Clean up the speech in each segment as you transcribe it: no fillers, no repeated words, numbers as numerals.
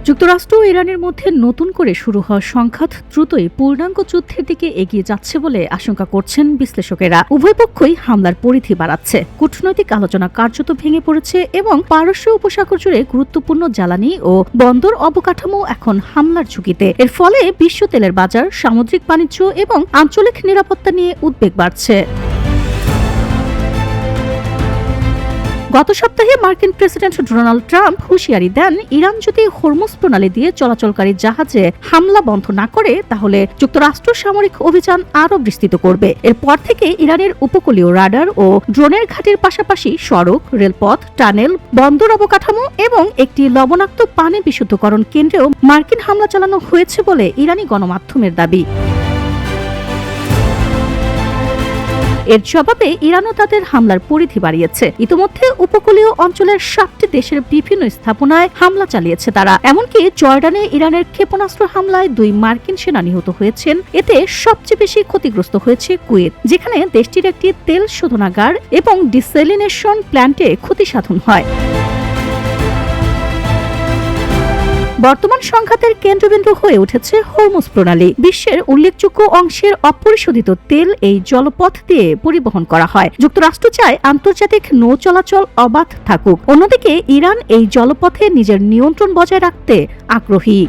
যুক্তরাষ্ট্র ও ইরানের মধ্যে নতুন করে শুরু হওয়া সংঘাত দ্রুতই পূর্ণাঙ্গ যুদ্ধের দিকে এগিয়ে যাচ্ছে বলে আশঙ্কা করছেন বিশ্লেষকেরা। উভয় পক্ষই হামলার পরিধি বাড়াচ্ছে, কূটনৈতিক আলোচনা কার্যত ভেঙে পড়েছে এবং পারস্য উপসাগর জুড়ে গুরুত্বপূর্ণ জ্বালানি ও বন্দর অবকাঠামো এখন হামলার ঝুঁকিতে। এর ফলে বিশ্ব তেলের বাজার, সামুদ্রিক বাণিজ্য এবং আঞ্চলিক নিরাপত্তা নিয়ে উদ্বেগ বাড়ছে। গত সপ্তাহে মার্কিন প্রেসিডেন্ট ডোনাল্ড ট্রাম্প হুঁশিয়ারি দেন, ইরান যদি হরমুজ প্রণালী দিয়ে চলাচলকারী জাহাজে হামলা বন্ধ না করে তাহলে যুক্তরাষ্ট্র সামরিক অভিযান আরও বিস্তৃত করবে। এরপর থেকে ইরানের উপকূলীয় রাডার ও ড্রোনের ঘাঁটির পাশাপাশি সড়ক, রেলপথ, টানেল, বন্দর অবকাঠামো এবং একটি লবণাক্ত পানি বিশুদ্ধকরণ কেন্দ্রেও মার্কিন হামলা চালানো হয়েছে বলে ইরানি গণমাধ্যমের দাবি। এর জবাবে ইরানও তাদের হামলার পরিধি বাড়িয়েছে। ইতিমধ্যে উপকূলীয় অঞ্চলের 7টি দেশের বিভিন্ন স্থাপনায় হামলা চালিয়েছে তারা। এমনকি জর্ডানে ইরানের ক্ষেপণাস্ত্র হামলায় 2 মার্কিন সেনা নিহত হয়েছেন। এতে সবচেয়ে বেশি ক্ষতিগ্রস্ত হয়েছে কুয়েত, যেখানে দেশটির একটি তেল শোধনাগার এবং ডিসেলিনেশন প্ল্যান্টে ক্ষতি সাধন হয়। বর্তমান সংঘাতের কেন্দ্রবিন্দু হয়ে উঠেছে হরমুজ প্রণালী। বিশ্বের উল্লেখযোগ্য অংশের অপরিশোধিত তেল এই জলপথ দিয়ে পরিবহন করা হয়। যুক্তরাষ্ট্র চায় আন্তর্জাতিক নৌ চলাচল অবাধ থাকুক। অন্যদিকে ইরান এই জলপথে নিজের নিয়ন্ত্রণ বজায় রাখতে আগ্রহী।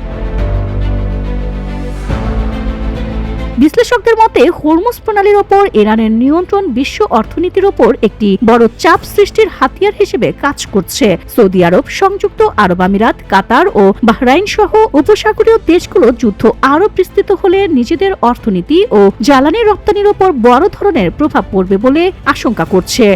বিশ্লেষকদের মতে হরমুজ প্রণালীর ওপর ইরানের নিয়ন্ত্রণ বিশ্ব অর্থনীতির ওপর একটি বড় চাপ সৃষ্টির হাতিয়ার হিসেবে কাজ করছে। সৌদি আরব, সংযুক্ত আরব আমিরাত, কাতার ও বাহরাইন সহ উপসাগরীয় দেশগুলো যুদ্ধ আরও বিস্তৃত হলে নিজেদের অর্থনীতি ও জ্বালানি রপ্তানির ওপর বড় ধরনের প্রভাব পড়বে বলে আশঙ্কা করছে।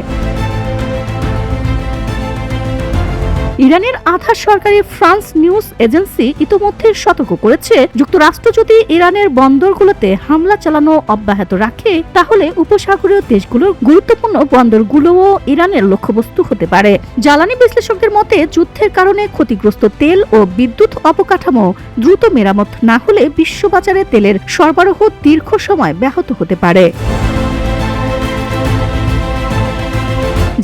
ইরানের আধা সরকারি ফ্রান্স নিউজ এজেন্সি ইতোমধ্যে সতর্ক করেছে, যুক্তরাষ্ট্র যদি ইরানের বন্দরগুলোতে হামলা চালানো অব্যাহত রাখে তাহলে উপসাগরীয় দেশগুলোর গুরুত্বপূর্ণ বন্দরগুলোও ইরানের লক্ষ্যবস্তু হতে পারে। জ্বালানি বিশ্লেষকদের মতে যুদ্ধের কারণে ক্ষতিগ্রস্ত তেল ও বিদ্যুৎ অবকাঠামো দ্রুত মেরামত না হলে বিশ্ববাজারে তেলের সরবরাহ দীর্ঘ সময় ব্যাহত হতে পারে।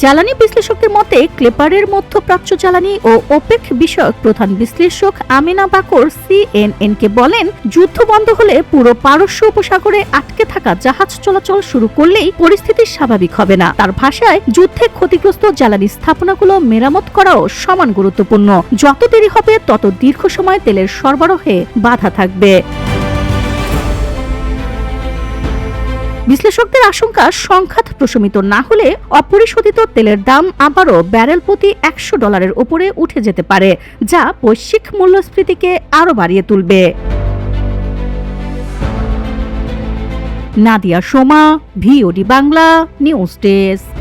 জ্বালানি বিশ্লেষকদের মতে ক্লেপারের মধ্যপ্রাচ্য জ্বালানি ও ওপেক বিষয়ক প্রধান বিশ্লেষক আমিনা বাকর CNN-কে বলেন, যুদ্ধ বন্ধ হলে পুরো পারস্য উপসাগরে আটকে থাকা জাহাজ চলাচল শুরু করলেই পরিস্থিতি স্বাভাবিক হবে না। তার ভাষায়, যুদ্ধে ক্ষতিগ্রস্ত জ্বালানি স্থাপনাগুলো মেরামত করাও সমান গুরুত্বপূর্ণ। যত দেরি হবে তত দীর্ঘ সময় তেলের সরবরাহে বাধা থাকবে। বিশ্লেষকদের আশঙ্কা, সংঘাত প্রশমিত না হলে অপরিশোধিত তেলের দাম আবারও ব্যারেল প্রতি $100 উপরে উঠে যেতে পারে, যা বৈশ্বিক মূল্যস্ফীতিকে আরও বাড়িয়ে তুলবে। Nadia Soma, VOD Bangla news desk.